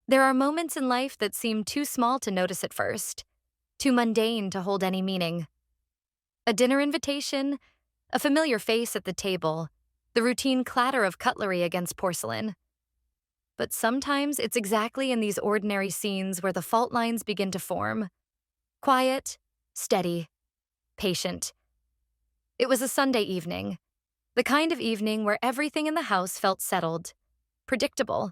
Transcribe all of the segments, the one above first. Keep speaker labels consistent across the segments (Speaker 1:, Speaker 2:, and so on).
Speaker 1: There are moments in life that seem too small to notice at first, too mundane to hold any meaning. A dinner invitation, a familiar face at the table, the routine clatter of cutlery against porcelain. But sometimes it's exactly in these ordinary scenes where the fault lines begin to form. Quiet, steady, patient. It was a Sunday evening, the kind of evening where everything in the house felt settled, predictable.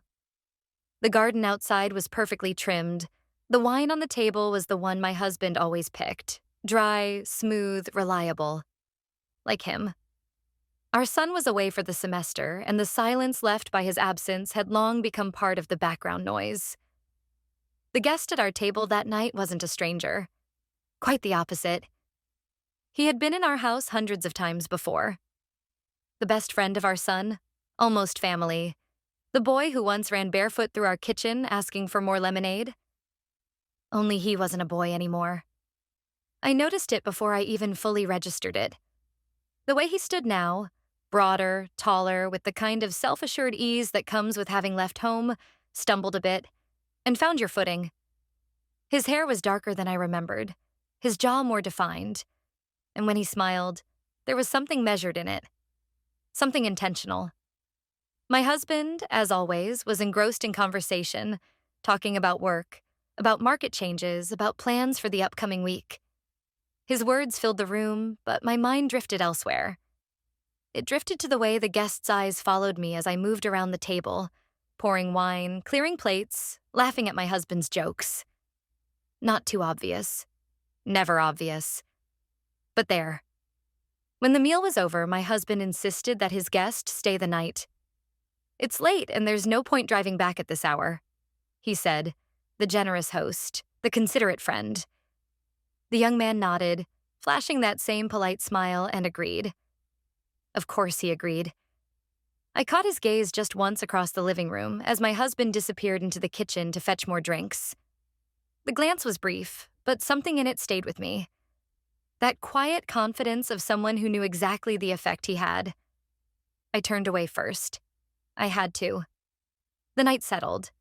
Speaker 1: The garden outside was perfectly trimmed. The wine on the table was the one my husband always picked, dry, smooth, reliable, like him. Our son was away for the semester, and the silence left by his absence had long become part of the background noise. The guest at our table that night wasn't a stranger. Quite the opposite. He had been in our house hundreds of times before. The best friend of our son, almost family. The boy who once ran barefoot through our kitchen asking for more lemonade. Only he wasn't a boy anymore. I noticed it before I even fully registered it. The way he stood now, broader, taller, with the kind of self-assured ease that comes with having left home, stumbled a bit, and found your footing. His hair was darker than I remembered, his jaw more defined, and when he smiled, there was something measured in it, something intentional. My husband, as always, was engrossed in conversation, talking about work, about market changes, about plans for the upcoming week. His words filled the room, but my mind drifted elsewhere. It drifted to the way the guests' eyes followed me as I moved around the table, pouring wine, clearing plates, laughing at my husband's jokes. Not too obvious. Never obvious. But there. When the meal was over, my husband insisted that his guest stay the night. "It's late and there's no point driving back at this hour," he said, the generous host, the considerate friend. The young man nodded, flashing that same polite smile, and agreed. Of course he agreed. I caught his gaze just once across the living room as my husband disappeared into the kitchen to fetch more drinks. The glance was brief, but something in it stayed with me. That quiet confidence of someone who knew exactly the effect he had. I turned away first. I had to. The night settled.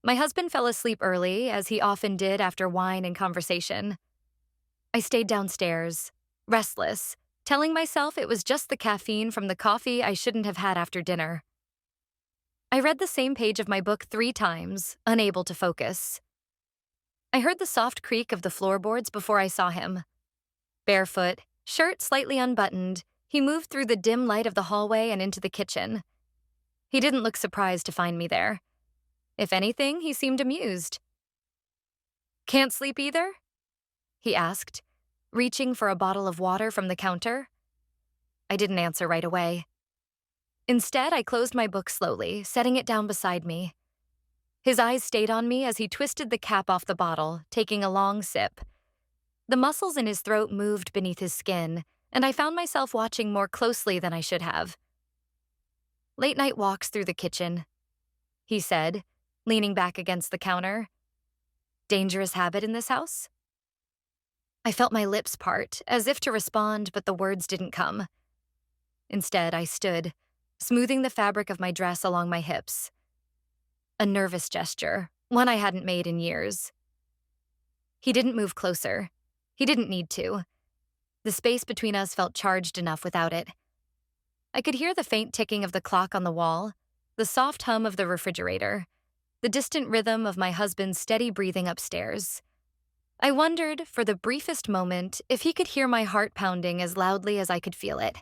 Speaker 1: My husband fell asleep early, as he often did after wine and conversation. I stayed downstairs, restless, telling myself it was just the caffeine from the coffee I shouldn't have had after dinner. I read the same page of my book 3 times, unable to focus. I heard the soft creak of the floorboards before I saw him. Barefoot, shirt slightly unbuttoned, he moved through the dim light of the hallway and into the kitchen. He didn't look surprised to find me there. If anything, he seemed amused. "Can't sleep either?" he asked, reaching for a bottle of water from the counter. I didn't answer right away. Instead, I closed my book slowly, setting it down beside me. His eyes stayed on me as he twisted the cap off the bottle, taking a long sip. The muscles in his throat moved beneath his skin, and I found myself watching more closely than I should have. "Late night walks through the kitchen," he said, leaning back against the counter. "Dangerous habit in this house?" I felt my lips part, as if to respond, but the words didn't come. Instead, I stood, smoothing the fabric of my dress along my hips. A nervous gesture, one I hadn't made in years. He didn't move closer. He didn't need to. The space between us felt charged enough without it. I could hear the faint ticking of the clock on the wall, the soft hum of the refrigerator, the distant rhythm of my husband's steady breathing upstairs. I wondered, for the briefest moment, if he could hear my heart pounding as loudly as I could feel it.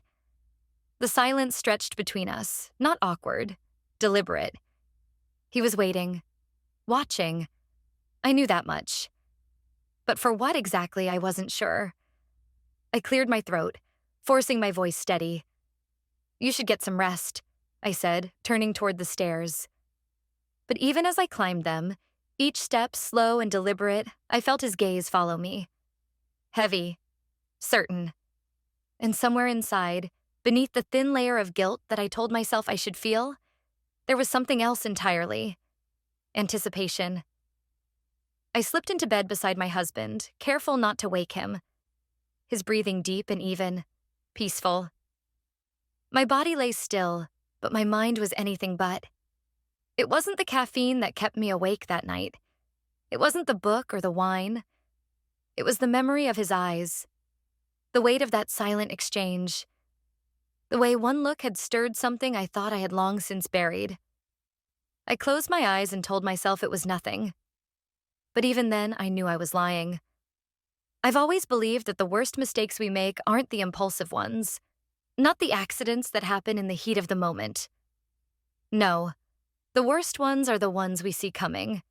Speaker 1: The silence stretched between us, not awkward, deliberate. He was waiting, watching. I knew that much. But for what exactly, I wasn't sure. I cleared my throat, forcing my voice steady. "You should get some rest," I said, turning toward the stairs. But even as I climbed them, each step slow and deliberate, I felt his gaze follow me. Heavy, certain. And somewhere inside, beneath the thin layer of guilt that I told myself I should feel, there was something else entirely. Anticipation. I slipped into bed beside my husband, careful not to wake him. His breathing deep and even, peaceful. My body lay still, but my mind was anything but. It wasn't the caffeine that kept me awake that night. It wasn't the book or the wine. It was the memory of his eyes, the weight of that silent exchange, the way one look had stirred something I thought I had long since buried. I closed my eyes and told myself it was nothing. But even then, I knew I was lying. I've always believed that the worst mistakes we make aren't the impulsive ones, not the accidents that happen in the heat of the moment. No, the worst ones are the ones we see coming.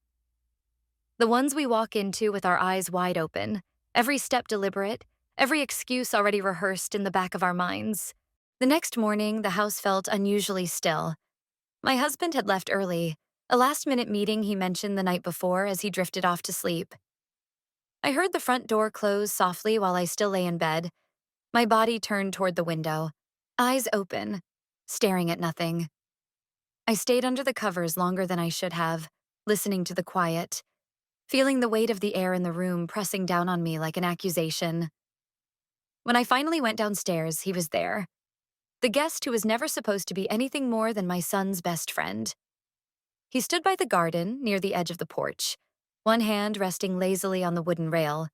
Speaker 1: The ones we walk into with our eyes wide open, every step deliberate, every excuse already rehearsed in the back of our minds. The next morning, the house felt unusually still. My husband had left early, a last-minute meeting he mentioned the night before as he drifted off to sleep. I heard the front door close softly while I still lay in bed, my body turned toward the window, eyes open, staring at nothing. I stayed under the covers longer than I should have, listening to the quiet, feeling the weight of the air in the room pressing down on me like an accusation. When I finally went downstairs, he was there. The guest who was never supposed to be anything more than my son's best friend. He stood by the garden, near the edge of the porch, one hand resting lazily on the wooden rail,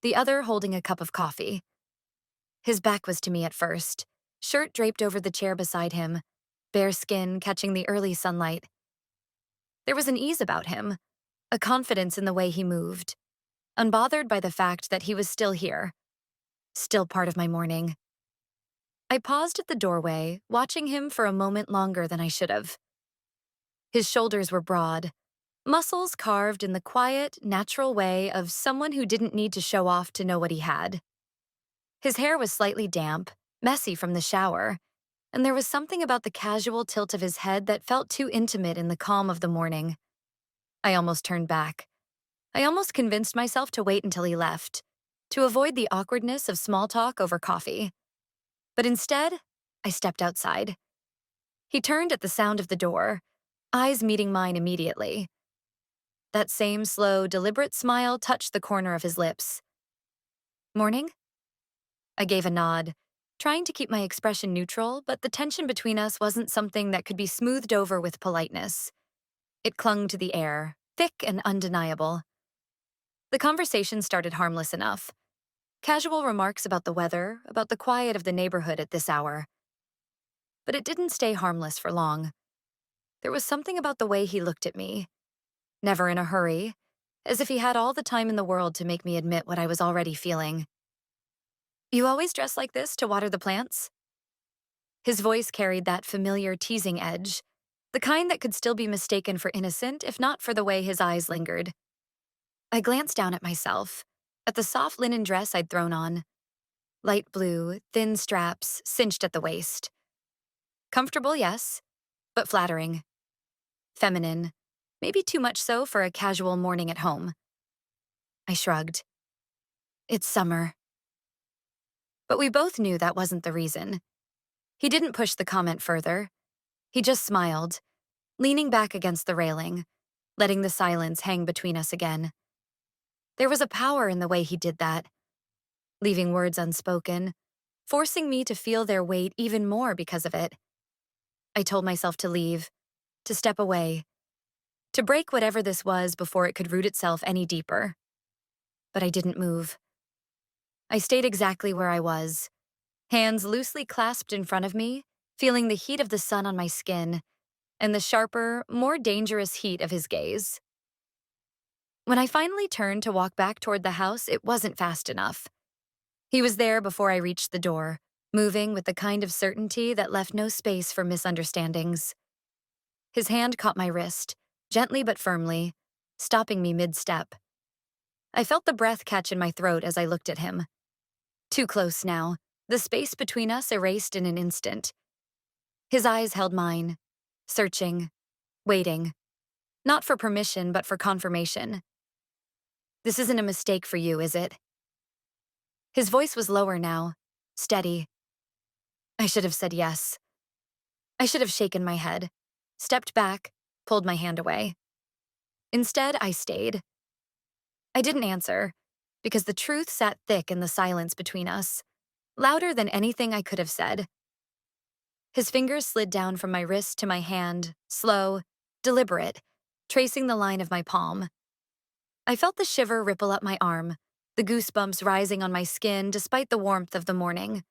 Speaker 1: the other holding a cup of coffee. His back was to me at first, shirt draped over the chair beside him, bare skin catching the early sunlight. There was an ease about him, a confidence in the way he moved, unbothered by the fact that he was still here, still part of my morning. I paused at the doorway, watching him for a moment longer than I should have. His shoulders were broad, muscles carved in the quiet, natural way of someone who didn't need to show off to know what he had. His hair was slightly damp, messy from the shower, and there was something about the casual tilt of his head that felt too intimate in the calm of the morning. I almost turned back. I almost convinced myself to wait until he left, to avoid the awkwardness of small talk over coffee. But instead, I stepped outside. He turned at the sound of the door, eyes meeting mine immediately. That same slow, deliberate smile touched the corner of his lips. "Morning?" I gave a nod, trying to keep my expression neutral, but the tension between us wasn't something that could be smoothed over with politeness. It clung to the air, thick and undeniable. The conversation started harmless enough. Casual remarks about the weather, about the quiet of the neighborhood at this hour. But it didn't stay harmless for long. There was something about the way he looked at me. Never in a hurry, as if he had all the time in the world to make me admit what I was already feeling. "You always dress like this to water the plants?" His voice carried that familiar teasing edge, the kind that could still be mistaken for innocent if not for the way his eyes lingered. I glanced down at myself, at the soft linen dress I'd thrown on. Light blue, thin straps, cinched at the waist. Comfortable, yes, but flattering. Feminine, maybe too much so for a casual morning at home. I shrugged. "It's summer." But we both knew that wasn't the reason. He didn't push the comment further. He just smiled, leaning back against the railing, letting the silence hang between us again. There was a power in the way he did that, leaving words unspoken, forcing me to feel their weight even more because of it. I told myself to leave, to step away, to break whatever this was before it could root itself any deeper. But I didn't move. I stayed exactly where I was, hands loosely clasped in front of me, feeling the heat of the sun on my skin, and the sharper, more dangerous heat of his gaze. When I finally turned to walk back toward the house, it wasn't fast enough. He was there before I reached the door, moving with the kind of certainty that left no space for misunderstandings. His hand caught my wrist, gently but firmly, stopping me mid-step. I felt the breath catch in my throat as I looked at him. Too close now, the space between us erased in an instant. His eyes held mine, searching, waiting, not for permission but for confirmation. "This isn't a mistake for you, is it?" His voice was lower now, steady. I should have said yes. I should have shaken my head, stepped back, pulled my hand away. Instead, I stayed. I didn't answer, because the truth sat thick in the silence between us, louder than anything I could have said. His fingers slid down from my wrist to my hand, slow, deliberate, tracing the line of my palm. I felt the shiver ripple up my arm, the goosebumps rising on my skin despite the warmth of the morning.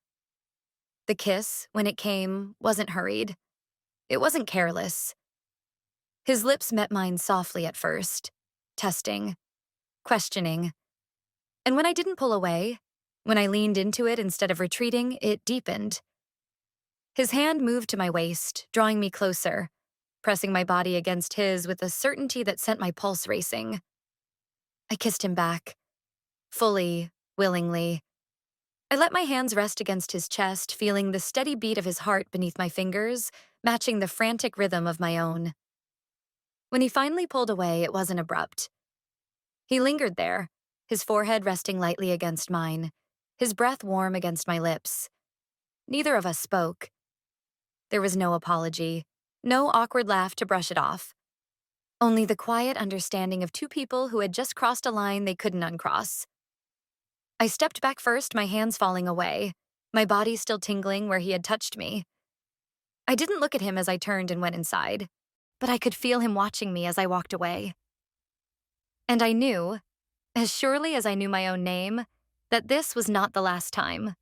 Speaker 1: The kiss, when it came, wasn't hurried. It wasn't careless. His lips met mine softly at first, testing, questioning. And when I didn't pull away, when I leaned into it instead of retreating, it deepened. His hand moved to my waist, drawing me closer, pressing my body against his with a certainty that sent my pulse racing. I kissed him back, fully, willingly. I let my hands rest against his chest, feeling the steady beat of his heart beneath my fingers, matching the frantic rhythm of my own. When he finally pulled away, it wasn't abrupt. He lingered there, his forehead resting lightly against mine, his breath warm against my lips. Neither of us spoke. There was no apology, no awkward laugh to brush it off. Only the quiet understanding of two people who had just crossed a line they couldn't uncross. I stepped back first, my hands falling away, my body still tingling where he had touched me. I didn't look at him as I turned and went inside, but I could feel him watching me as I walked away. And I knew, as surely as I knew my own name, that this was not the last time.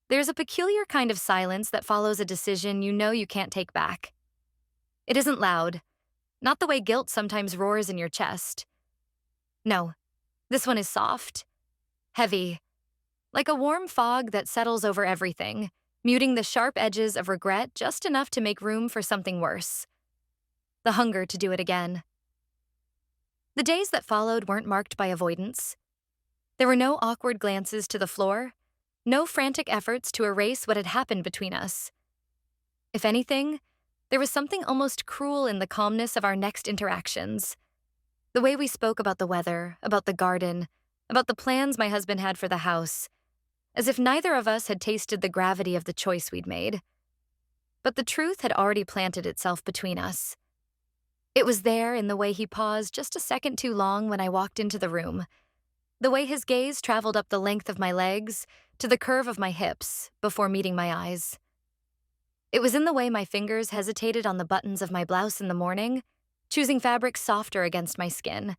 Speaker 1: There's a peculiar kind of silence that follows a decision you know you can't take back. It isn't loud, not the way guilt sometimes roars in your chest. No, this one is soft, heavy, like a warm fog that settles over everything, muting the sharp edges of regret just enough to make room for something worse. The hunger to do it again. The days that followed weren't marked by avoidance. There were no awkward glances to the floor, no frantic efforts to erase what had happened between us. If anything, there was something almost cruel in the calmness of our next interactions. The way we spoke about the weather, about the garden, about the plans my husband had for the house, as if neither of us had tasted the gravity of the choice we'd made. But the truth had already planted itself between us. It was there in the way he paused just a second too long when I walked into the room, the way his gaze traveled up the length of my legs to the curve of my hips before meeting my eyes. It was in the way my fingers hesitated on the buttons of my blouse in the morning, choosing fabrics softer against my skin,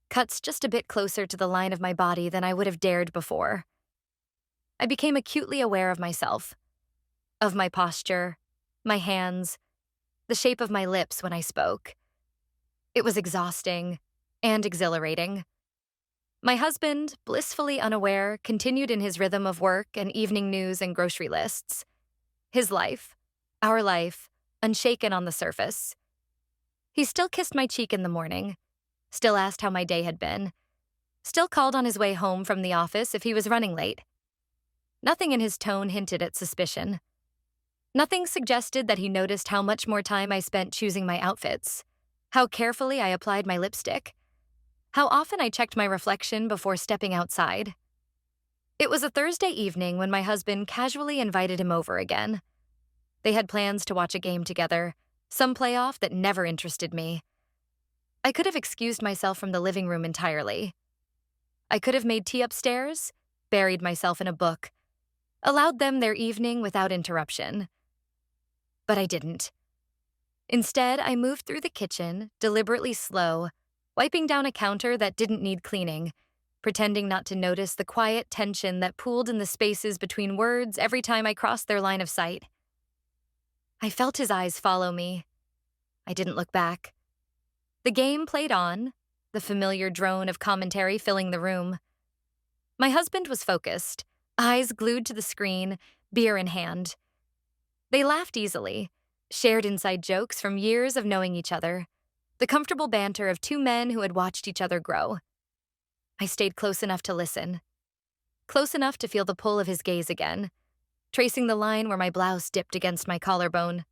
Speaker 1: cuts just a bit closer to the line of my body than I would have dared before. I became acutely aware of myself, of my posture, my hands, the shape of my lips when I spoke. It was exhausting and exhilarating. My husband, blissfully unaware, continued in his rhythm of work and evening news and grocery lists. His life, our life, unshaken on the surface. He still kissed my cheek in the morning, still asked how my day had been, still called on his way home from the office if he was running late. Nothing in his tone hinted at suspicion. Nothing suggested that he noticed how much more time I spent choosing my outfits, how carefully I applied my lipstick, how often I checked my reflection before stepping outside. It was a Thursday evening when my husband casually invited him over again. They had plans to watch a game together, some playoff that never interested me. I could have excused myself from the living room entirely. I could have made tea upstairs, buried myself in a book, allowed them their evening without interruption. But I didn't. Instead, I moved through the kitchen, deliberately slow, wiping down a counter that didn't need cleaning, pretending not to notice the quiet tension that pooled in the spaces between words every time I crossed their line of sight. I felt his eyes follow me. I didn't look back. The game played on, the familiar drone of commentary filling the room. My husband was focused, eyes glued to the screen, beer in hand. They laughed easily, shared inside jokes from years of knowing each other, the comfortable banter of two men who had watched each other grow. I stayed close enough to listen, close enough to feel the pull of his gaze again, tracing the line where my blouse dipped against my collarbone.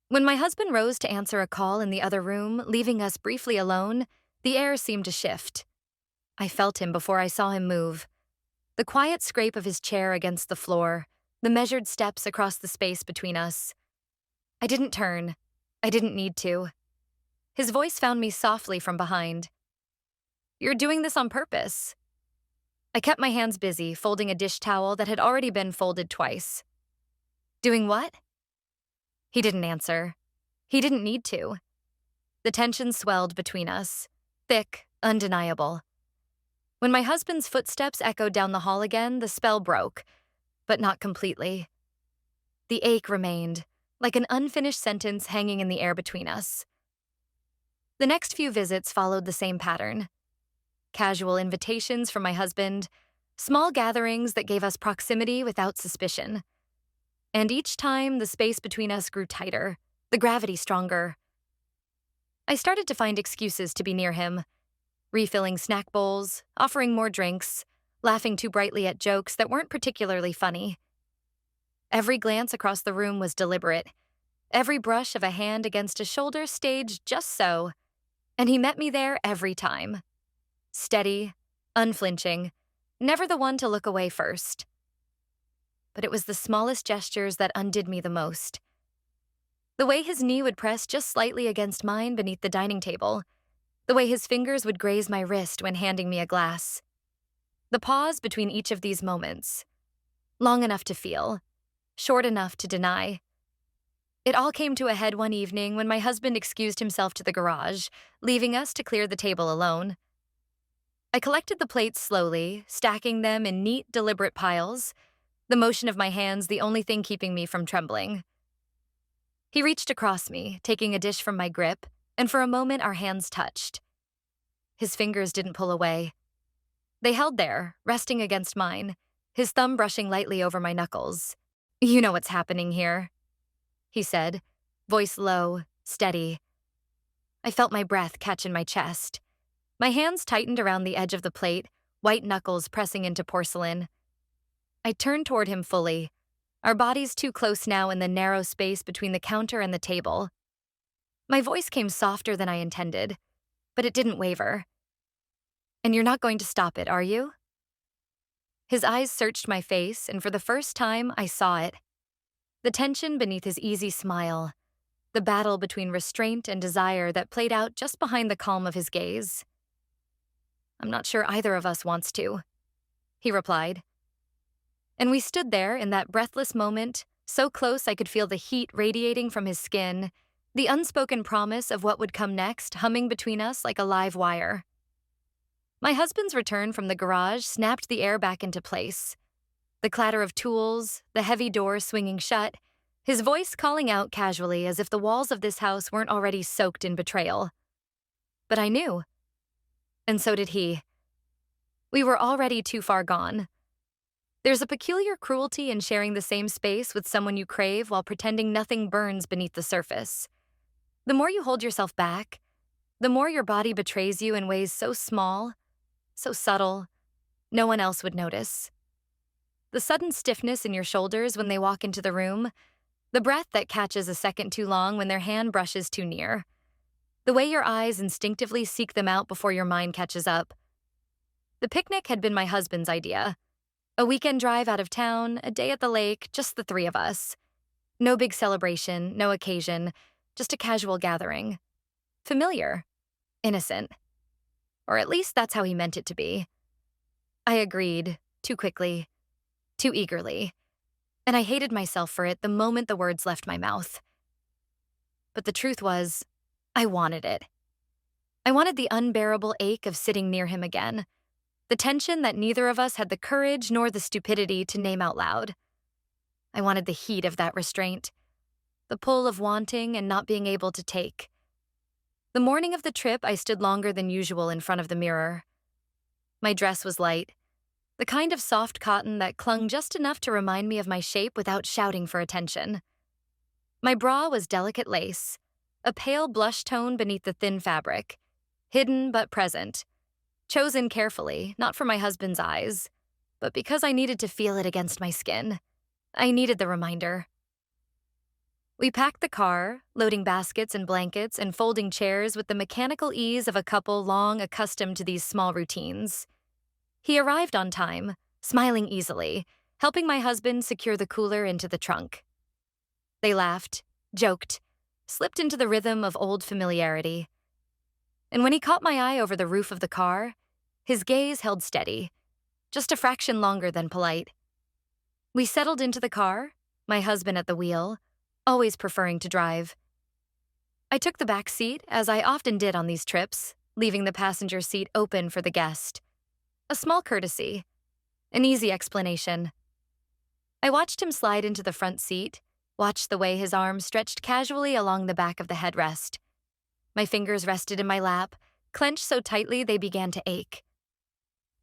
Speaker 1: When my husband rose to answer a call in the other room, leaving us briefly alone, the air seemed to shift. I felt him before I saw him move. The quiet scrape of his chair against the floor, the measured steps across the space between us. I didn't turn. I didn't need to. His voice found me softly from behind. "You're doing this on purpose." I kept my hands busy, folding a dish towel that had already been folded twice. "Doing what?" He didn't answer. He didn't need to. The tension swelled between us, thick, undeniable. When my husband's footsteps echoed down the hall again, the spell broke, but not completely. The ache remained, like an unfinished sentence hanging in the air between us. The next few visits followed the same pattern. Casual invitations from my husband, small gatherings that gave us proximity without suspicion. And each time, the space between us grew tighter, the gravity stronger. I started to find excuses to be near him, refilling snack bowls, offering more drinks, laughing too brightly at jokes that weren't particularly funny. Every glance across the room was deliberate, every brush of a hand against a shoulder staged just so, and he met me there every time. Steady, unflinching, never the one to look away first. But it was the smallest gestures that undid me the most. The way his knee would press just slightly against mine beneath the dining table, the way his fingers would graze my wrist when handing me a glass. The pause between each of these moments, long enough to feel, short enough to deny. It all came to a head one evening when my husband excused himself to the garage, leaving us to clear the table alone. I collected the plates slowly, stacking them in neat, deliberate piles, the motion of my hands the only thing keeping me from trembling. He reached across me, taking a dish from my grip, and for a moment our hands touched. His fingers didn't pull away. They held there, resting against mine, his thumb brushing lightly over my knuckles. "You know what's happening here," he said, voice low, steady. I felt my breath catch in my chest. My hands tightened around the edge of the plate, white knuckles pressing into porcelain. I turned toward him fully, our bodies too close now in the narrow space between the counter and the table. My voice came softer than I intended, but it didn't waver. "And you're not going to stop it, are you?" His eyes searched my face, and for the first time, I saw it. The tension beneath his easy smile, the battle between restraint and desire that played out just behind the calm of his gaze. "I'm not sure either of us wants to," he replied. And we stood there in that breathless moment, so close I could feel the heat radiating from his skin, the unspoken promise of what would come next humming between us like a live wire. My husband's return from the garage snapped the air back into place. The clatter of tools, the heavy door swinging shut, his voice calling out casually as if the walls of this house weren't already soaked in betrayal. But I knew. And so did he. We were already too far gone. There's a peculiar cruelty in sharing the same space with someone you crave while pretending nothing burns beneath the surface. The more you hold yourself back, the more your body betrays you in ways so small, so subtle, no one else would notice. The sudden stiffness in your shoulders when they walk into the room, the breath that catches a second too long when their hand brushes too near, the way your eyes instinctively seek them out before your mind catches up. The picnic had been my husband's idea. A weekend drive out of town, a day at the lake, just the three of us. No big celebration, no occasion, just a casual gathering. Familiar. Innocent. Or at least that's how he meant it to be. I agreed, too quickly, too eagerly, and I hated myself for it the moment the words left my mouth. But the truth was, I wanted it. I wanted the unbearable ache of sitting near him again, the tension that neither of us had the courage nor the stupidity to name out loud. I wanted the heat of that restraint, the pull of wanting and not being able to take. The morning of the trip, I stood longer than usual in front of the mirror. My dress was light, the kind of soft cotton that clung just enough to remind me of my shape without shouting for attention. My bra was delicate lace, a pale blush tone beneath the thin fabric, hidden but present, chosen carefully, not for my husband's eyes, but because I needed to feel it against my skin. I needed the reminder. We packed the car, loading baskets and blankets and folding chairs with the mechanical ease of a couple long accustomed to these small routines. He arrived on time, smiling easily, helping my husband secure the cooler into the trunk. They laughed, joked, slipped into the rhythm of old familiarity. And when he caught my eye over the roof of the car, his gaze held steady, just a fraction longer than polite. We settled into the car, my husband at the wheel, always preferring to drive. I took the back seat, as I often did on these trips, leaving the passenger seat open for the guest. A small courtesy, an easy explanation. I watched him slide into the front seat, watched the way his arms stretched casually along the back of the headrest. My fingers rested in my lap, clenched so tightly they began to ache.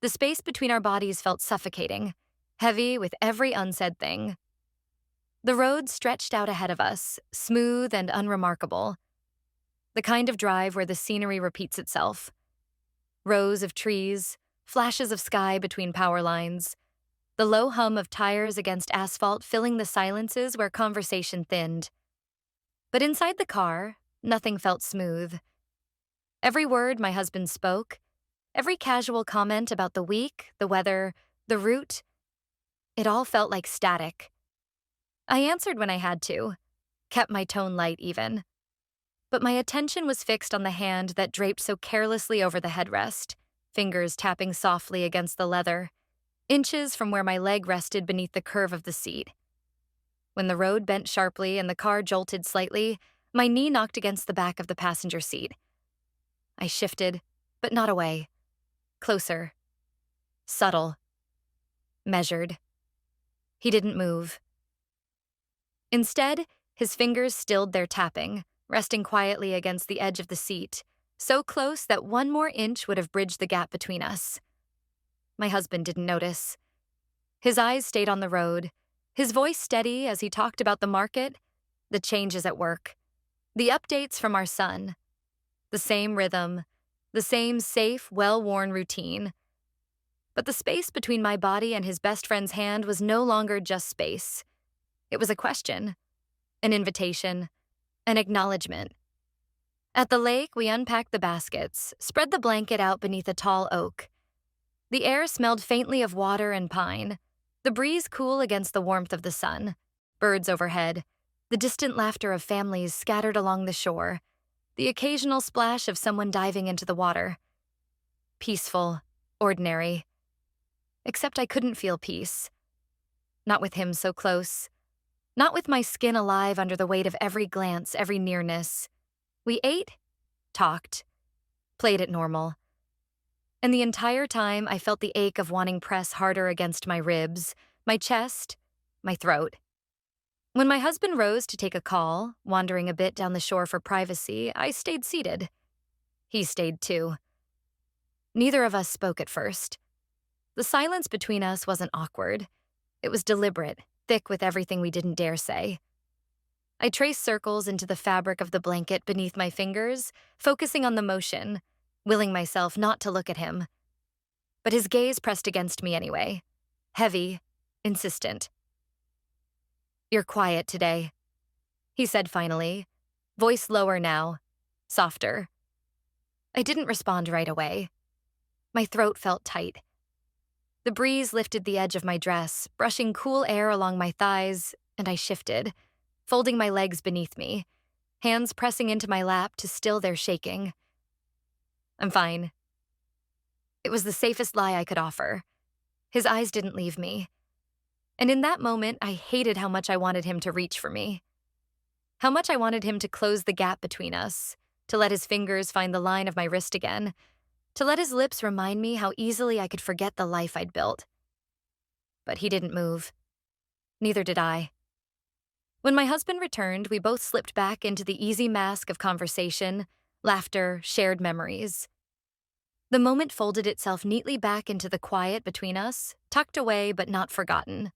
Speaker 1: The space between our bodies felt suffocating, heavy with every unsaid thing. The road stretched out ahead of us, smooth and unremarkable. The kind of drive where the scenery repeats itself. Rows of trees, flashes of sky between power lines, the low hum of tires against asphalt filling the silences where conversation thinned. But inside the car, nothing felt smooth. Every word my husband spoke, every casual comment about the week, the weather, the route, it all felt like static. I answered when I had to, kept my tone light even. But my attention was fixed on the hand that draped so carelessly over the headrest, fingers tapping softly against the leather, inches from where my leg rested beneath the curve of the seat. When the road bent sharply and the car jolted slightly, my knee knocked against the back of the passenger seat. I shifted, but not away. Closer. Subtle. Measured. He didn't move. Instead, his fingers stilled their tapping, resting quietly against the edge of the seat, so close that one more inch would have bridged the gap between us. My husband didn't notice. His eyes stayed on the road, his voice steady as he talked about the market, the changes at work, the updates from our son. The same rhythm, the same safe, well-worn routine. But the space between my body and his best friend's hand was no longer just space. It was a question, an invitation, an acknowledgement. At the lake, we unpacked the baskets, spread the blanket out beneath a tall oak. The air smelled faintly of water and pine, the breeze cool against the warmth of the sun, birds overhead, the distant laughter of families scattered along the shore, the occasional splash of someone diving into the water. Peaceful, ordinary. Except I couldn't feel peace. Not with him so close. Not with my skin alive under the weight of every glance, every nearness. We ate, talked, played it normal. And the entire time I felt the ache of wanting press harder against my ribs, my chest, my throat. When my husband rose to take a call, wandering a bit down the shore for privacy, I stayed seated. He stayed too. Neither of us spoke at first. The silence between us wasn't awkward. It was deliberate, thick with everything we didn't dare say. I traced circles into the fabric of the blanket beneath my fingers, focusing on the motion, willing myself not to look at him. But his gaze pressed against me anyway. Heavy, insistent. "You're quiet today," he said finally, voice lower now, softer. I didn't respond right away. My throat felt tight. The breeze lifted the edge of my dress, brushing cool air along my thighs, and I shifted, folding my legs beneath me, hands pressing into my lap to still their shaking. "I'm fine." It was the safest lie I could offer. His eyes didn't leave me. And in that moment, I hated how much I wanted him to reach for me. How much I wanted him to close the gap between us, to let his fingers find the line of my wrist again, to let his lips remind me how easily I could forget the life I'd built. But he didn't move. Neither did I. When my husband returned, we both slipped back into the easy mask of conversation, laughter, shared memories. The moment folded itself neatly back into the quiet between us, tucked away but not forgotten.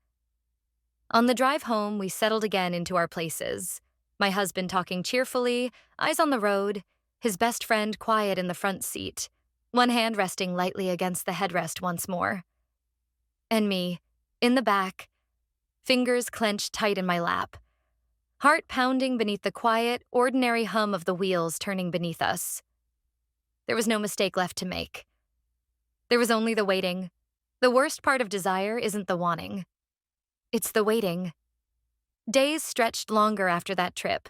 Speaker 1: On the drive home, we settled again into our places. My husband talking cheerfully, eyes on the road, his best friend quiet in the front seat, one hand resting lightly against the headrest once more. And me, in the back, fingers clenched tight in my lap, heart pounding beneath the quiet, ordinary hum of the wheels turning beneath us. There was no mistake left to make. There was only the waiting. The worst part of desire isn't the wanting. It's the waiting. Days stretched longer after that trip.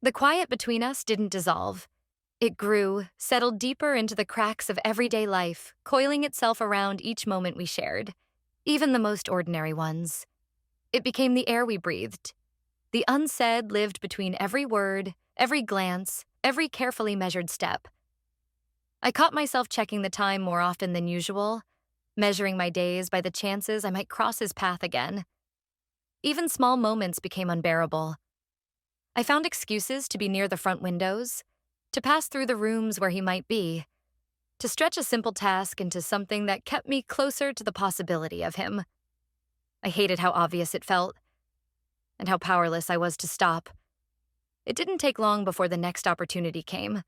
Speaker 1: The quiet between us didn't dissolve. It grew, settled deeper into the cracks of everyday life, coiling itself around each moment we shared, even the most ordinary ones. It became the air we breathed, The unsaid lived between every word, every glance, every carefully measured step. I caught myself checking the time more often than usual, measuring my days by the chances I might cross his path again. Even small moments became unbearable. I found excuses to be near the front windows, to pass through the rooms where he might be, to stretch a simple task into something that kept me closer to the possibility of him. I hated how obvious it felt, and how powerless I was to stop. It didn't take long before the next opportunity came.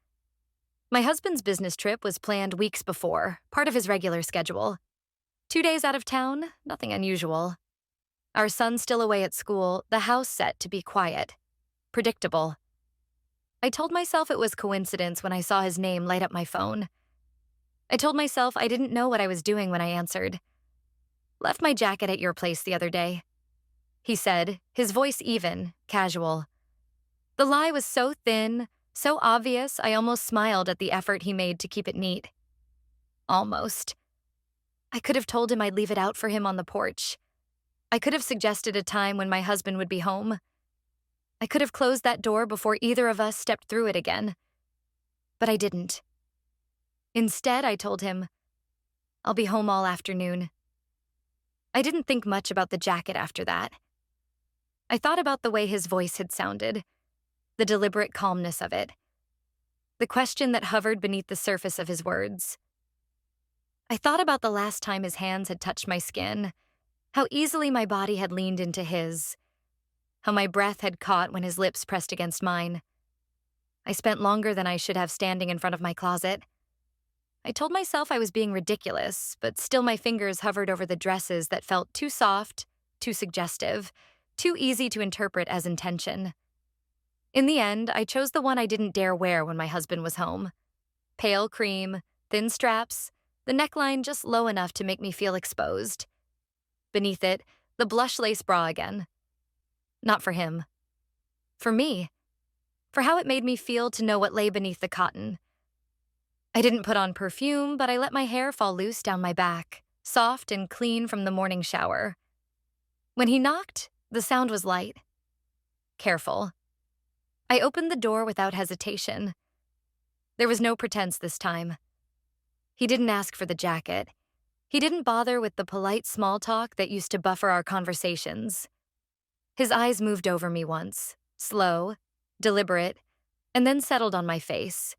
Speaker 1: My husband's business trip was planned weeks before, part of his regular schedule. 2 days out of town, nothing unusual. Our son still away at school, the house set to be quiet. Predictable. I told myself it was coincidence when I saw his name light up my phone. I told myself I didn't know what I was doing when I answered. "Left my jacket at your place the other day," he said, his voice even, casual. The lie was so thin, so obvious, I almost smiled at the effort he made to keep it neat. Almost. I could have told him I'd leave it out for him on the porch. I could have suggested a time when my husband would be home. I could have closed that door before either of us stepped through it again. But I didn't. Instead, I told him, "I'll be home all afternoon." I didn't think much about the jacket after that. I thought about the way his voice had sounded, the deliberate calmness of it, the question that hovered beneath the surface of his words. I thought about the last time his hands had touched my skin, how easily my body had leaned into his, how my breath had caught when his lips pressed against mine. I spent longer than I should have standing in front of my closet. I told myself I was being ridiculous, but still my fingers hovered over the dresses that felt too soft, too suggestive, too easy to interpret as intention. In the end, I chose the one I didn't dare wear when my husband was home. Pale cream, thin straps, the neckline just low enough to make me feel exposed. Beneath it, the blush lace bra again. Not for him. For me. For how it made me feel to know what lay beneath the cotton. I didn't put on perfume, but I let my hair fall loose down my back, soft and clean from the morning shower. When he knocked, the sound was light. Careful. I opened the door without hesitation. There was no pretense this time. He didn't ask for the jacket. He didn't bother with the polite small talk that used to buffer our conversations. His eyes moved over me once, slow, deliberate, and then settled on my face.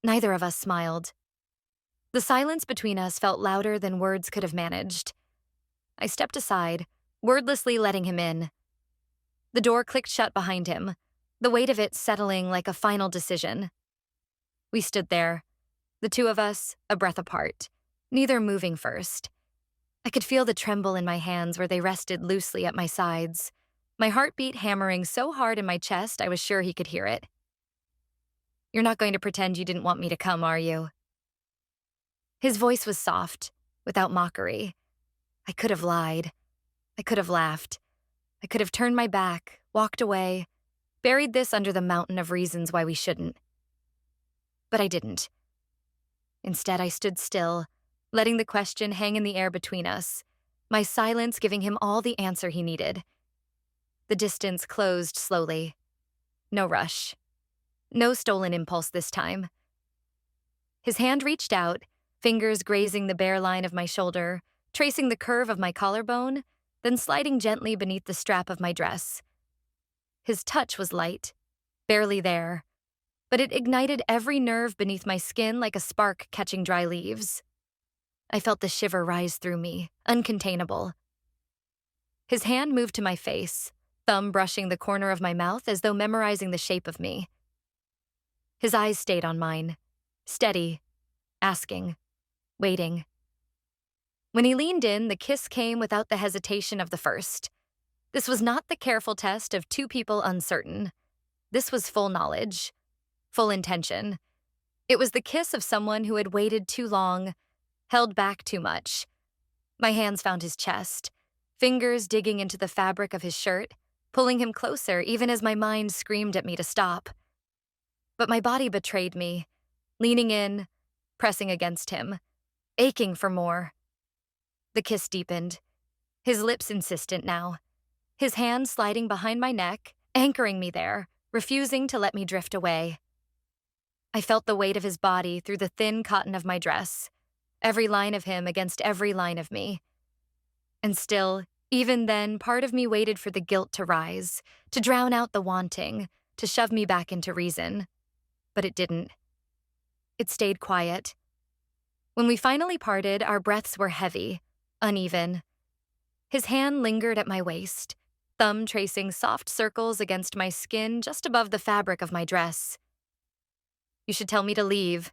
Speaker 1: Neither of us smiled. The silence between us felt louder than words could have managed. I stepped aside, wordlessly letting him in. The door clicked shut behind him, the weight of it settling like a final decision. We stood there, the two of us, a breath apart, neither moving first. I could feel the tremble in my hands where they rested loosely at my sides, my heartbeat hammering so hard in my chest I was sure he could hear it. "You're not going to pretend you didn't want me to come, are you?" His voice was soft, without mockery. I could have lied. I could have laughed. I could have turned my back, walked away, buried this under the mountain of reasons why we shouldn't. But I didn't. Instead, I stood still, letting the question hang in the air between us, my silence giving him all the answer he needed. The distance closed slowly. No rush. No stolen impulse this time. His hand reached out, fingers grazing the bare line of my shoulder, tracing the curve of my collarbone, then sliding gently beneath the strap of my dress. His touch was light, barely there, but it ignited every nerve beneath my skin like a spark catching dry leaves. I felt the shiver rise through me, uncontainable. His hand moved to my face, thumb brushing the corner of my mouth as though memorizing the shape of me. His eyes stayed on mine, steady, asking, waiting. When he leaned in, the kiss came without the hesitation of the first. This was not the careful test of two people uncertain. This was full knowledge, full intention. It was the kiss of someone who had waited too long, held back too much. My hands found his chest, fingers digging into the fabric of his shirt, pulling him closer even as my mind screamed at me to stop. But my body betrayed me, leaning in, pressing against him, aching for more. The kiss deepened, his lips insistent now, his hand sliding behind my neck, anchoring me there, refusing to let me drift away. I felt the weight of his body through the thin cotton of my dress, every line of him against every line of me. And still, even then, part of me waited for the guilt to rise, to drown out the wanting, to shove me back into reason. But it didn't. It stayed quiet. When we finally parted, our breaths were heavy, uneven. His hand lingered at my waist, thumb tracing soft circles against my skin just above the fabric of my dress. "You should tell me to leave,"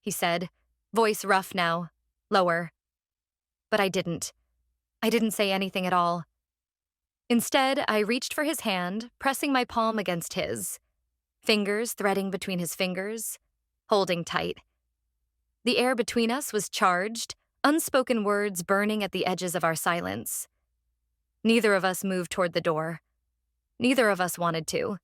Speaker 1: he said, voice rough now, lower. But I didn't. I didn't say anything at all. Instead, I reached for his hand, pressing my palm against his, fingers threading between his fingers, holding tight. The air between us was charged, unspoken words burning at the edges of our silence. Neither of us moved toward the door. Neither of us wanted to.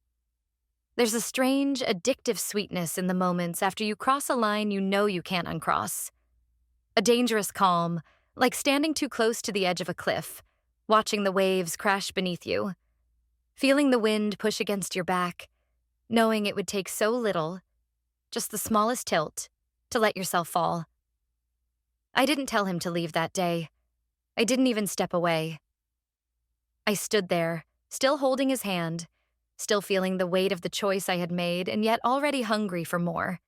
Speaker 1: There's a strange, addictive sweetness in the moments after you cross a line you know you can't uncross. A dangerous calm, like standing too close to the edge of a cliff, watching the waves crash beneath you, feeling the wind push against your back, knowing it would take so little, just the smallest tilt, to let yourself fall. I didn't tell him to leave that day. I didn't even step away. I stood there, still holding his hand, still feeling the weight of the choice I had made, and yet already hungry for more.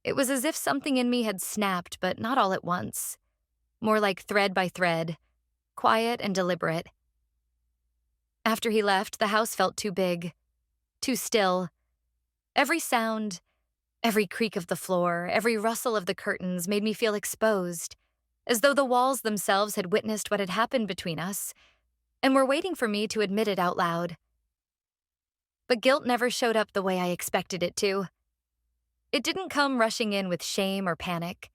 Speaker 1: It was as if something in me had snapped, but not all at once. More like thread by thread, quiet and deliberate. After he left, the house felt too big, too still. Every sound, every creak of the floor, every rustle of the curtains made me feel exposed, as though the walls themselves had witnessed what had happened between us, and were waiting for me to admit it out loud. But guilt never showed up the way I expected it to. It didn't come rushing in with shame or panic.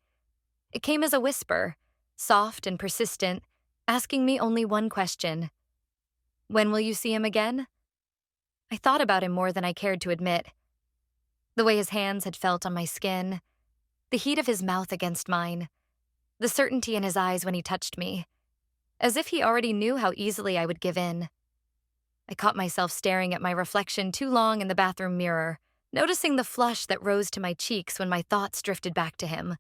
Speaker 1: It came as a whisper, soft and persistent, asking me only one question. When will you see him again? I thought about him more than I cared to admit. The way his hands had felt on my skin, the heat of his mouth against mine, the certainty in his eyes when he touched me, as if he already knew how easily I would give in. I caught myself staring at my reflection too long in the bathroom mirror, noticing the flush that rose to my cheeks when my thoughts drifted back to him.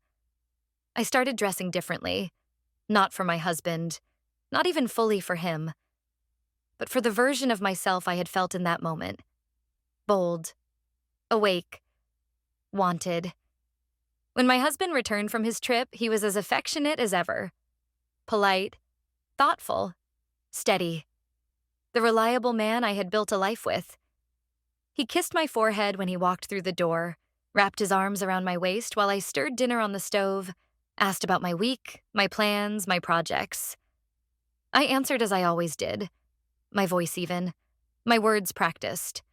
Speaker 1: I started dressing differently, not for my husband, not even fully for him, but for the version of myself I had felt in that moment. Bold, awake, wanted. When my husband returned from his trip, he was as affectionate as ever. Polite, thoughtful, steady. The reliable man I had built a life with. He kissed my forehead when he walked through the door, wrapped his arms around my waist while I stirred dinner on the stove, asked about my week, my plans, my projects. I answered as I always did, my voice even, my words practiced.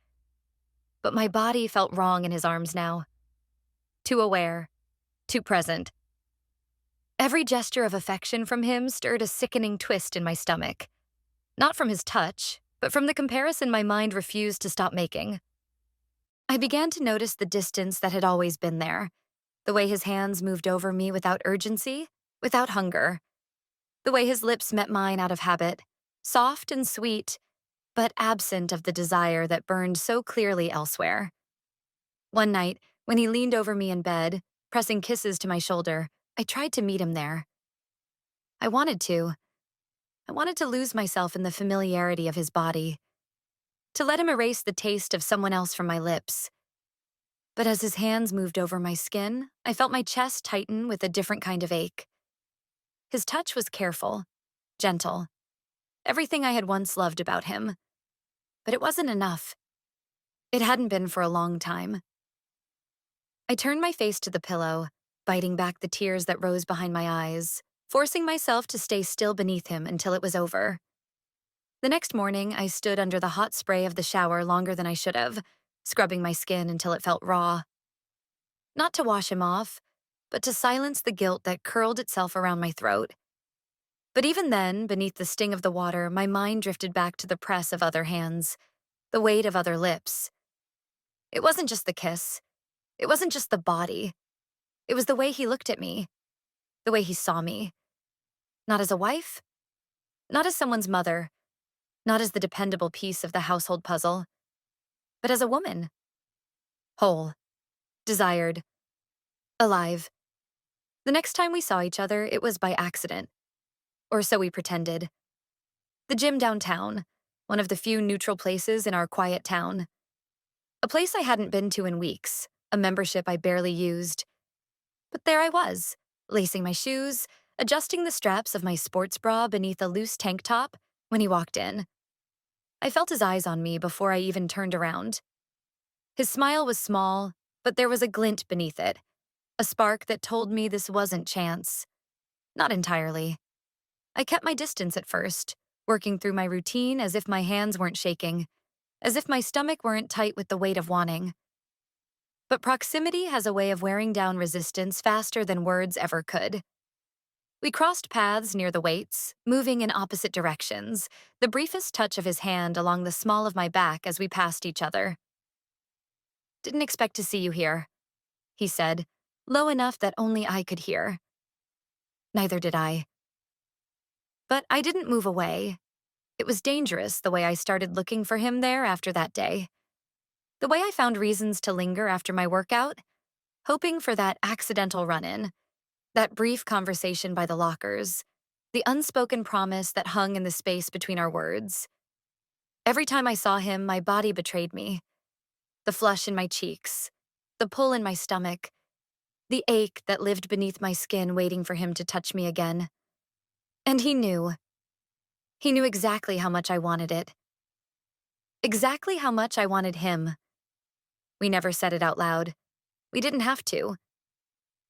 Speaker 1: But my body felt wrong in his arms now. Too aware, too present. Every gesture of affection from him stirred a sickening twist in my stomach. Not from his touch, but from the comparison my mind refused to stop making. I began to notice the distance that had always been there, the way his hands moved over me without urgency, without hunger, the way his lips met mine out of habit, soft and sweet, but absent of the desire that burned so clearly elsewhere. One night, when he leaned over me in bed, pressing kisses to my shoulder, I tried to meet him there. I wanted to. I wanted to lose myself in the familiarity of his body, to let him erase the taste of someone else from my lips. But as his hands moved over my skin, I felt my chest tighten with a different kind of ache. His touch was careful, gentle, everything I had once loved about him. But it wasn't enough. It hadn't been for a long time. I turned my face to the pillow, biting back the tears that rose behind my eyes, forcing myself to stay still beneath him until it was over. The next morning, I stood under the hot spray of the shower longer than I should have, scrubbing my skin until it felt raw. Not to wash him off, but to silence the guilt that curled itself around my throat. But even then, beneath the sting of the water, my mind drifted back to the press of other hands, the weight of other lips. It wasn't just the kiss. It wasn't just the body. It was the way he looked at me, the way he saw me. Not as a wife, not as someone's mother, not as the dependable piece of the household puzzle, but as a woman. Whole, desired, alive. The next time we saw each other, it was by accident, or so we pretended. The gym downtown, one of the few neutral places in our quiet town. A place I hadn't been to in weeks, a membership I barely used. But there I was, lacing my shoes, adjusting the straps of my sports bra beneath a loose tank top when he walked in. I felt his eyes on me before I even turned around. His smile was small, but there was a glint beneath it, a spark that told me this wasn't chance. Not entirely. I kept my distance at first, working through my routine as if my hands weren't shaking, as if my stomach weren't tight with the weight of wanting. But proximity has a way of wearing down resistance faster than words ever could. We crossed paths near the weights, moving in opposite directions, the briefest touch of his hand along the small of my back as we passed each other. "Didn't expect to see you here," he said, low enough that only I could hear. Neither did I. But I didn't move away. It was dangerous the way I started looking for him there after that day. The way I found reasons to linger after my workout, hoping for that accidental run-in, that brief conversation by the lockers, the unspoken promise that hung in the space between our words. Every time I saw him, my body betrayed me. The flush in my cheeks, the pull in my stomach, the ache that lived beneath my skin waiting for him to touch me again. And he knew. He knew exactly how much I wanted it. Exactly how much I wanted him. We never said it out loud. We didn't have to.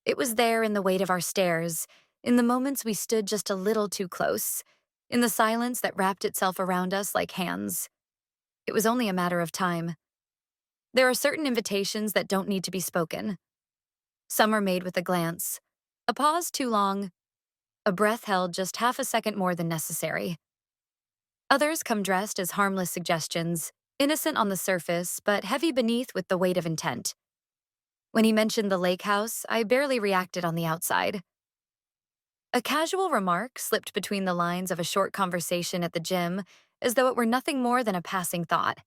Speaker 1: It was there in the weight of our stares, in the moments we stood just a little too close, in the silence that wrapped itself around us like hands. It was only a matter of time. There are certain invitations that don't need to be spoken. Some are made with a glance, a pause too long, a breath held just half a second more than necessary. Others come dressed as harmless suggestions, innocent on the surface, but heavy beneath with the weight of intent. When he mentioned the lake house, I barely reacted on the outside. A casual remark slipped between the lines of a short conversation at the gym, as though it were nothing more than a passing thought.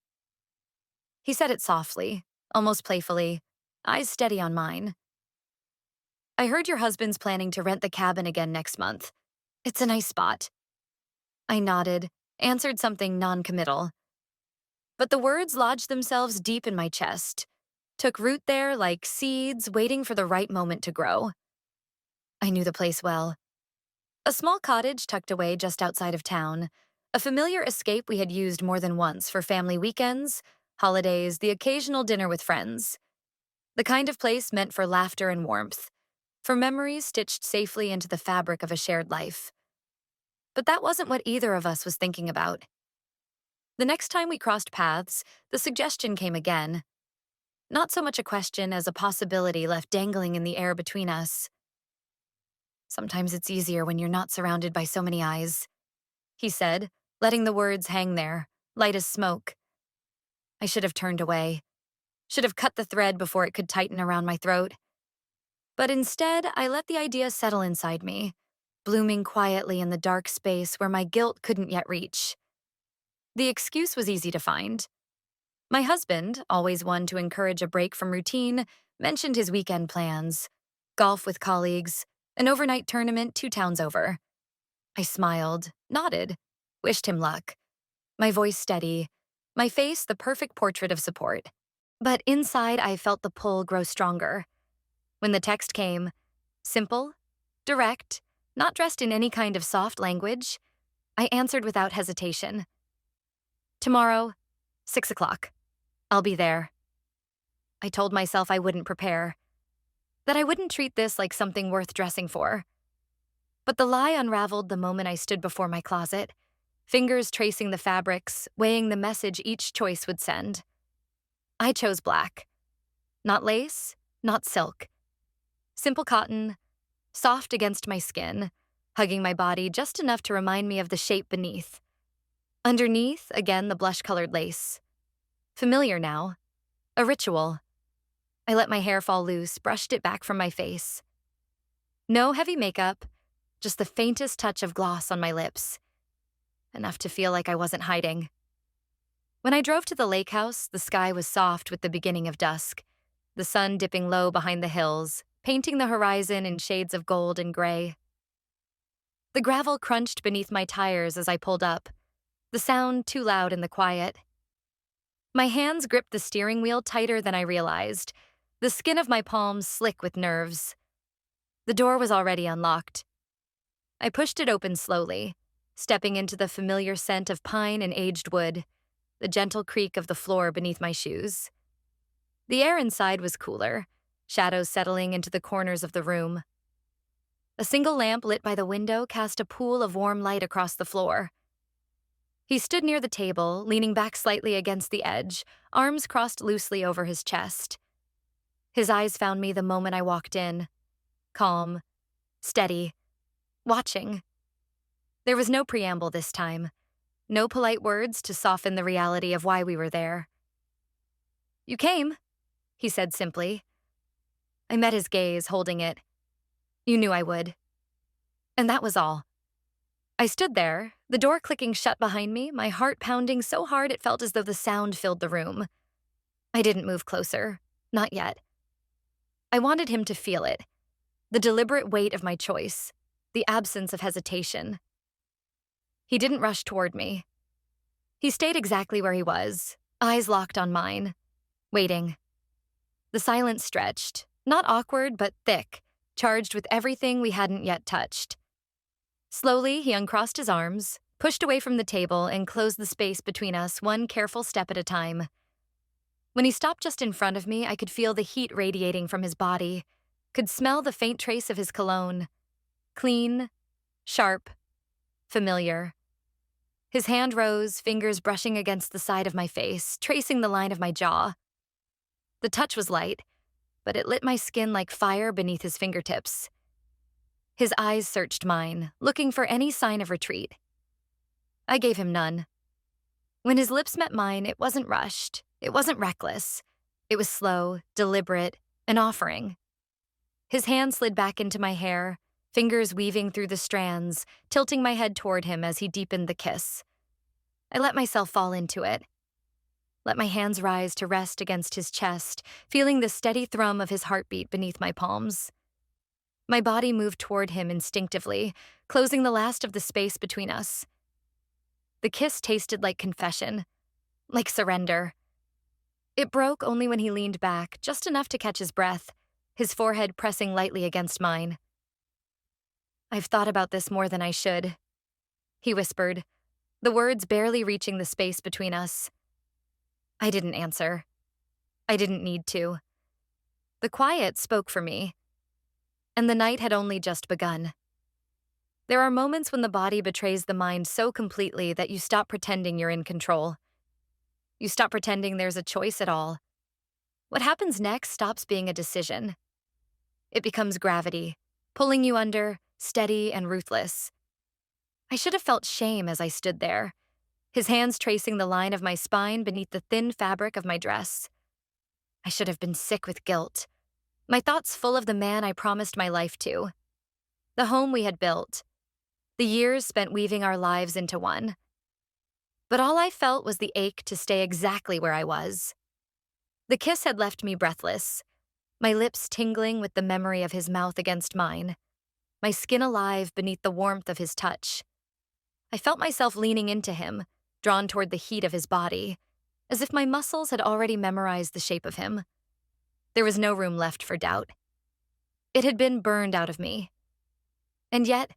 Speaker 1: He said it softly, almost playfully, eyes steady on mine. "I heard your husband's planning to rent the cabin again next month. It's a nice spot." I nodded, answered something non-committal. But the words lodged themselves deep in my chest, took root there like seeds waiting for the right moment to grow. I knew the place well. A small cottage tucked away just outside of town, a familiar escape we had used more than once for family weekends, holidays, the occasional dinner with friends. The kind of place meant for laughter and warmth, for memories stitched safely into the fabric of a shared life. But that wasn't what either of us was thinking about. The next time we crossed paths, the suggestion came again. Not so much a question as a possibility left dangling in the air between us. "Sometimes it's easier when you're not surrounded by so many eyes," he said, letting the words hang there, light as smoke. I should have turned away, should have cut the thread before it could tighten around my throat. But instead, I let the idea settle inside me, blooming quietly in the dark space where my guilt couldn't yet reach. The excuse was easy to find. My husband, always one to encourage a break from routine, mentioned his weekend plans: golf with colleagues, an overnight tournament 2 towns over. I smiled, nodded, wished him luck. My voice steady, my face the perfect portrait of support. But inside, I felt the pull grow stronger. When the text came, simple, direct, not dressed in any kind of soft language, I answered without hesitation. "Tomorrow, 6 o'clock. I'll be there." I told myself I wouldn't prepare, that I wouldn't treat this like something worth dressing for. But the lie unraveled the moment I stood before my closet, fingers tracing the fabrics, weighing the message each choice would send. I chose black. Not lace, not silk. Simple cotton, soft against my skin, hugging my body just enough to remind me of the shape beneath. Underneath, again, the blush-colored lace. Familiar now. A ritual. I let my hair fall loose, brushed it back from my face. No heavy makeup, just the faintest touch of gloss on my lips. enough to feel like I wasn't hiding. When I drove to the lake house, the sky was soft with the beginning of dusk, the sun dipping low behind the hills, painting the horizon in shades of gold and gray. The gravel crunched beneath my tires as I pulled up, the sound too loud in the quiet. My hands gripped the steering wheel tighter than I realized, the skin of my palms slick with nerves. The door was already unlocked. I pushed it open slowly, stepping into the familiar scent of pine and aged wood, the gentle creak of the floor beneath my shoes. The air inside was cooler, shadows settling into the corners of the room. A single lamp lit by the window cast a pool of warm light across the floor. He stood near the table, leaning back slightly against the edge, arms crossed loosely over his chest. His eyes found me the moment I walked in. Calm, steady, watching. There was no preamble this time, no polite words to soften the reality of why we were there. "You came," he said simply. I met his gaze, holding it. "You knew I would." And that was all. I stood there, the door clicking shut behind me, my heart pounding so hard it felt as though the sound filled the room. I didn't move closer. Not yet. I wanted him to feel it. The deliberate weight of my choice. The absence of hesitation. He didn't rush toward me. He stayed exactly where he was, eyes locked on mine, waiting. The silence stretched, not awkward but thick, charged with everything we hadn't yet touched. Slowly, he uncrossed his arms, pushed away from the table, and closed the space between us one careful step at a time. When he stopped just in front of me, I could feel the heat radiating from his body, could smell the faint trace of his cologne. Clean, sharp, familiar. His hand rose, fingers brushing against the side of my face, tracing the line of my jaw. The touch was light, but it lit my skin like fire beneath his fingertips. His eyes searched mine, looking for any sign of retreat. I gave him none. When his lips met mine, it wasn't rushed, it wasn't reckless. It was slow, deliberate, an offering. His hand slid back into my hair, fingers weaving through the strands, tilting my head toward him as he deepened the kiss. I let myself fall into it. Let my hands rise to rest against his chest, feeling the steady thrum of his heartbeat beneath my palms. My body moved toward him instinctively, closing the last of the space between us. The kiss tasted like confession, like surrender. It broke only when he leaned back, just enough to catch his breath, his forehead pressing lightly against mine. "I've thought about this more than I should," he whispered, the words barely reaching the space between us. I didn't answer. I didn't need to. The quiet spoke for me, and the night had only just begun. There are moments when the body betrays the mind so completely that you stop pretending you're in control. You stop pretending there's a choice at all. What happens next stops being a decision. It becomes gravity, pulling you under, steady and ruthless. I should have felt shame as I stood there, his hands tracing the line of my spine beneath the thin fabric of my dress. I should have been sick with guilt, my thoughts full of the man I promised my life to, the home we had built, the years spent weaving our lives into one. But all I felt was the ache to stay exactly where I was. The kiss had left me breathless, my lips tingling with the memory of his mouth against mine, my skin alive beneath the warmth of his touch. I felt myself leaning into him, drawn toward the heat of his body, as if my muscles had already memorized the shape of him. There was no room left for doubt. It had been burned out of me. And yet,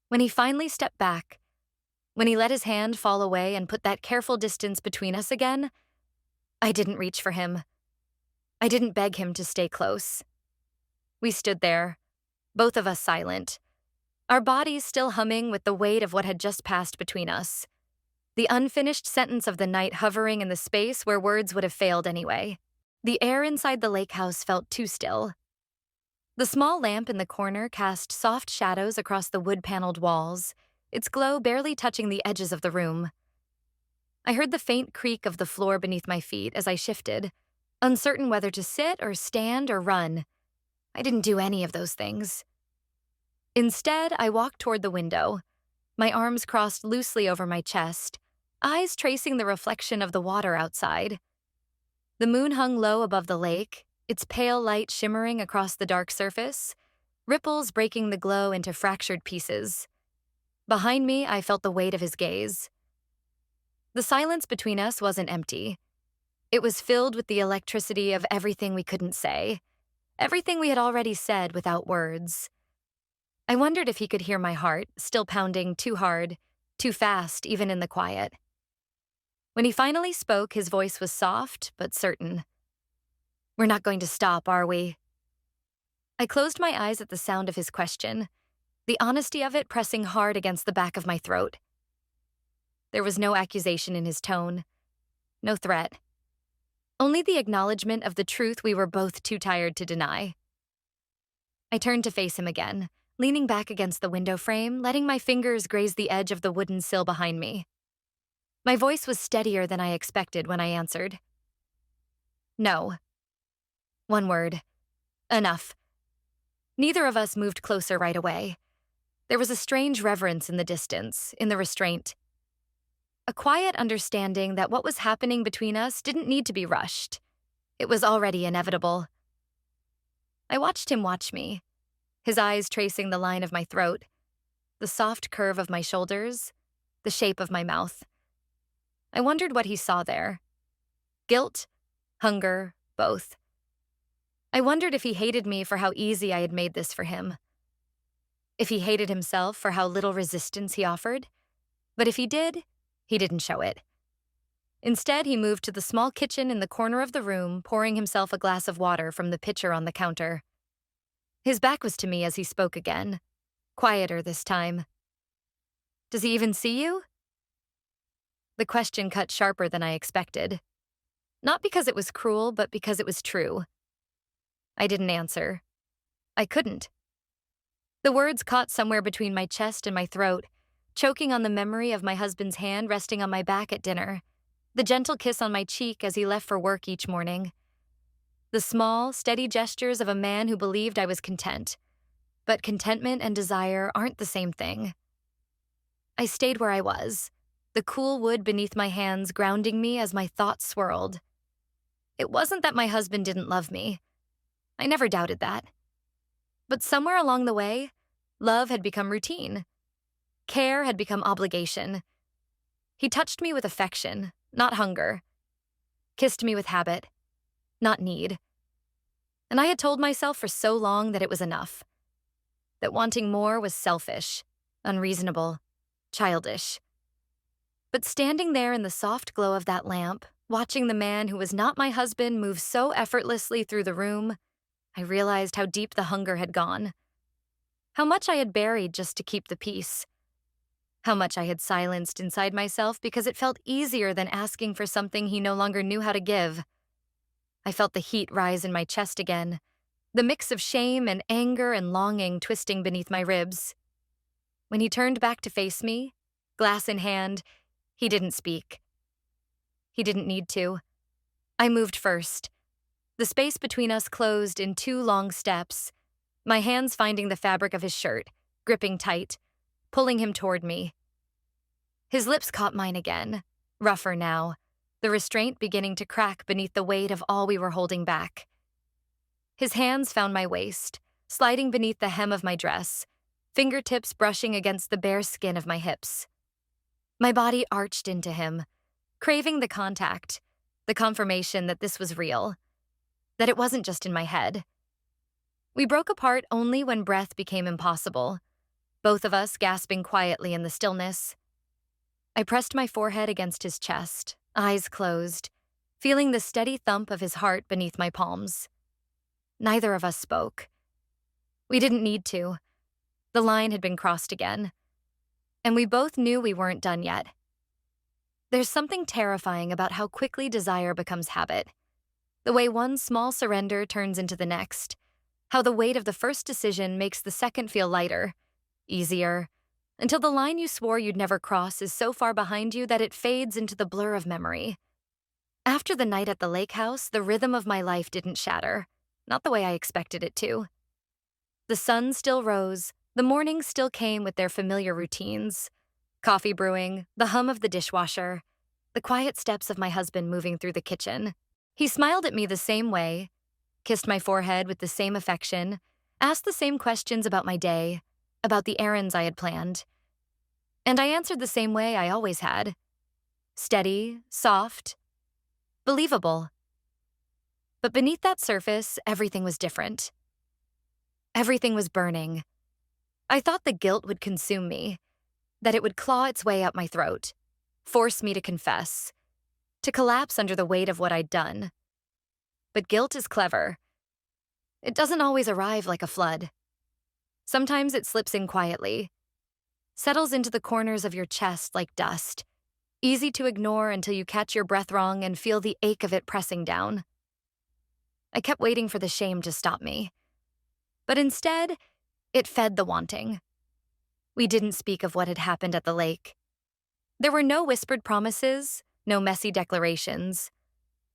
Speaker 1: when he finally stepped back, when he let his hand fall away and put that careful distance between us again, I didn't reach for him. I didn't beg him to stay close. We stood there, both of us silent, our bodies still humming with the weight of what had just passed between us, the unfinished sentence of the night hovering in the space where words would have failed anyway. The air inside the lake house felt too still. The small lamp in the corner cast soft shadows across the wood-paneled walls, its glow barely touching the edges of the room. I heard the faint creak of the floor beneath my feet as I shifted, uncertain whether to sit or stand or run. I didn't do any of those things. Instead, I walked toward the window, my arms crossed loosely over my chest, eyes tracing the reflection of the water outside. The moon hung low above the lake, its pale light shimmering across the dark surface, ripples breaking the glow into fractured pieces. Behind me, I felt the weight of his gaze. The silence between us wasn't empty. It was filled with the electricity of everything we couldn't say, everything we had already said without words. I wondered if he could hear my heart, still pounding too hard, too fast, even in the quiet. When he finally spoke, his voice was soft but certain. "We're not going to stop, are we?" I closed my eyes at the sound of his question, the honesty of it pressing hard against the back of my throat. There was no accusation in his tone, no threat. Only the acknowledgement of the truth we were both too tired to deny. I turned to face him again, leaning back against the window frame, letting my fingers graze the edge of the wooden sill behind me. My voice was steadier than I expected when I answered. "No." One word. Enough. Neither of us moved closer right away. There was a strange reverence in the distance, in the restraint. A quiet understanding that what was happening between us didn't need to be rushed. It was already inevitable. I watched him watch me, his eyes tracing the line of my throat, the soft curve of my shoulders, the shape of my mouth. I wondered what he saw there. Guilt, hunger, both. I wondered if he hated me for how easy I had made this for him. If he hated himself for how little resistance he offered. But if he did, he didn't show it. Instead, he moved to the small kitchen in the corner of the room, pouring himself a glass of water from the pitcher on the counter. His back was to me as he spoke again, quieter this time. "Does he even see you?" The question cut sharper than I expected. Not because it was cruel, but because it was true. I didn't answer. I couldn't. The words caught somewhere between my chest and my throat, choking on the memory of my husband's hand resting on my back at dinner, the gentle kiss on my cheek as he left for work each morning. The small, steady gestures of a man who believed I was content. But contentment and desire aren't the same thing. I stayed where I was, the cool wood beneath my hands grounding me as my thoughts swirled. It wasn't that my husband didn't love me. I never doubted that. But somewhere along the way, love had become routine. Care had become obligation. He touched me with affection, not hunger. Kissed me with habit, not need. And I had told myself for so long that it was enough. That wanting more was selfish, unreasonable, childish. But standing there in the soft glow of that lamp, watching the man who was not my husband move so effortlessly through the room, I realized how deep the hunger had gone. How much I had buried just to keep the peace. How much I had silenced inside myself because it felt easier than asking for something he no longer knew how to give. I felt the heat rise in my chest again, the mix of shame and anger and longing twisting beneath my ribs. When he turned back to face me, glass in hand, he didn't speak. He didn't need to. I moved first. The space between us closed in 2 long steps, my hands finding the fabric of his shirt, gripping tight, pulling him toward me. His lips caught mine again, rougher now, the restraint beginning to crack beneath the weight of all we were holding back. His hands found my waist, sliding beneath the hem of my dress, fingertips brushing against the bare skin of my hips. My body arched into him, craving the contact, the confirmation that this was real, that it wasn't just in my head. We broke apart only when breath became impossible, both of us gasping quietly in the stillness. I pressed my forehead against his chest, eyes closed, feeling the steady thump of his heart beneath my palms. Neither of us spoke. We didn't need to. The line had been crossed again. And we both knew we weren't done yet. There's something terrifying about how quickly desire becomes habit. The way one small surrender turns into the next. How the weight of the first decision makes the second feel lighter, easier, until the line you swore you'd never cross is so far behind you that it fades into the blur of memory. After the night at the lake house, the rhythm of my life didn't shatter, not the way I expected it to. The sun still rose, the mornings still came with their familiar routines, Coffee brewing, the hum of the dishwasher, the quiet steps of my husband moving through the kitchen. He smiled at me the same way, kissed my forehead with the same affection, asked the same questions about my day, about the errands I had planned. And I answered the same way I always had. Steady, soft, believable. But beneath that surface, everything was different. Everything was burning. I thought the guilt would consume me, that it would claw its way up my throat, force me to confess, to collapse under the weight of what I'd done. But guilt is clever. It doesn't always arrive like a flood. Sometimes it slips in quietly, settles into the corners of your chest like dust, easy to ignore until you catch your breath wrong and feel the ache of it pressing down. I kept waiting for the shame to stop me. But instead, it fed the wanting. We didn't speak of what had happened at the lake. There were no whispered promises, no messy declarations,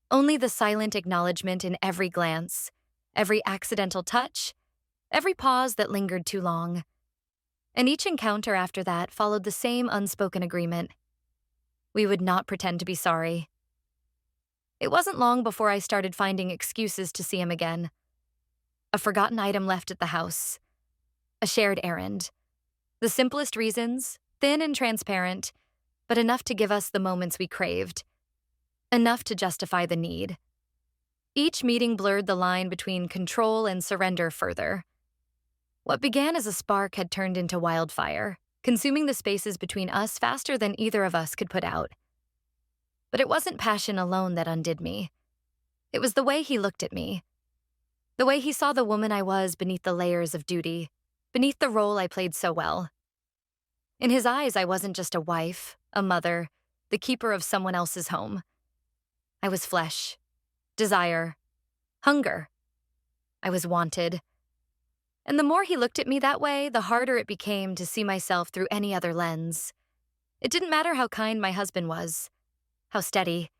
Speaker 1: only the silent acknowledgement in every glance, every accidental touch, every pause that lingered too long. And each encounter after that followed the same unspoken agreement. We would not pretend to be sorry. It wasn't long before I started finding excuses to see him again. A forgotten item left at the house. A shared errand. The simplest reasons, thin and transparent, but enough to give us the moments we craved. Enough to justify the need. Each meeting blurred the line between control and surrender further. What began as a spark had turned into wildfire, consuming the spaces between us faster than either of us could put out. But it wasn't passion alone that undid me. It was the way he looked at me. The way he saw the woman I was beneath the layers of duty, beneath the role I played so well. In his eyes, I wasn't just a wife, a mother, the keeper of someone else's home. I was flesh, desire, hunger. I was wanted. And the more he looked at me that way, the harder it became to see myself through any other lens. It didn't matter how kind my husband was, how steady.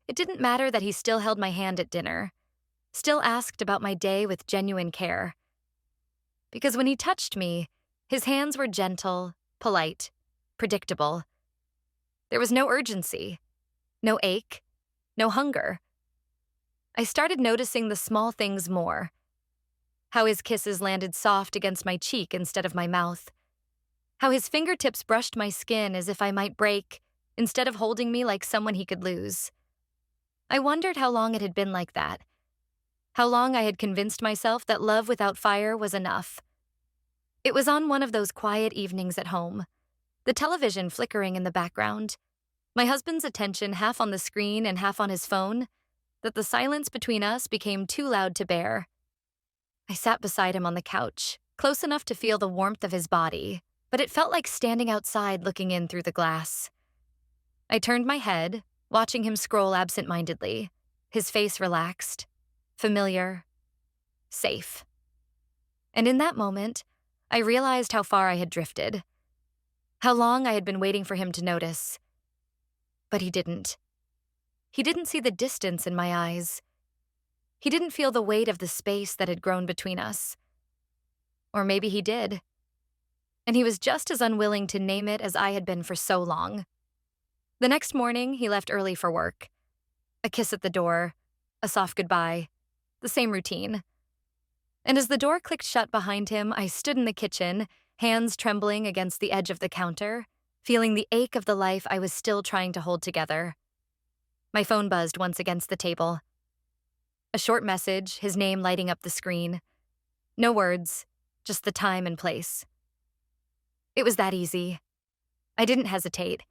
Speaker 1: It didn't matter that he still held my hand at dinner, still asked about my day with genuine care. Because when he touched me, his hands were gentle, polite, predictable. There was no urgency, no ache, no hunger. I started noticing the small things more. How his kisses landed soft against my cheek instead of my mouth. How his fingertips brushed my skin as if I might break, instead of holding me like someone he could lose. I wondered how long it had been like that. How long I had convinced myself that love without fire was enough. It was on one of those quiet evenings at home, the television flickering in the background, my husband's attention half on the screen and half on his phone, that the silence between us became too loud to bear. I sat beside him on the couch, close enough to feel the warmth of his body, but it felt like standing outside looking in through the glass. I turned my head, watching him scroll absent-mindedly, his face relaxed, familiar, safe. And in that moment, I realized how far I had drifted, how long I had been waiting for him to notice. But he didn't. He didn't see the distance in my eyes. He didn't feel the weight of the space that had grown between us. Or maybe he did. And he was just as unwilling to name it as I had been for so long. The next morning, he left early for work. A kiss at the door, a soft goodbye, the same routine. And as the door clicked shut behind him, I stood in the kitchen, hands trembling against the edge of the counter, feeling the ache of the life I was still trying to hold together. My phone buzzed once against the table. A short message, his name lighting up the screen. No words, just the time and place. It was that easy. I didn't hesitate.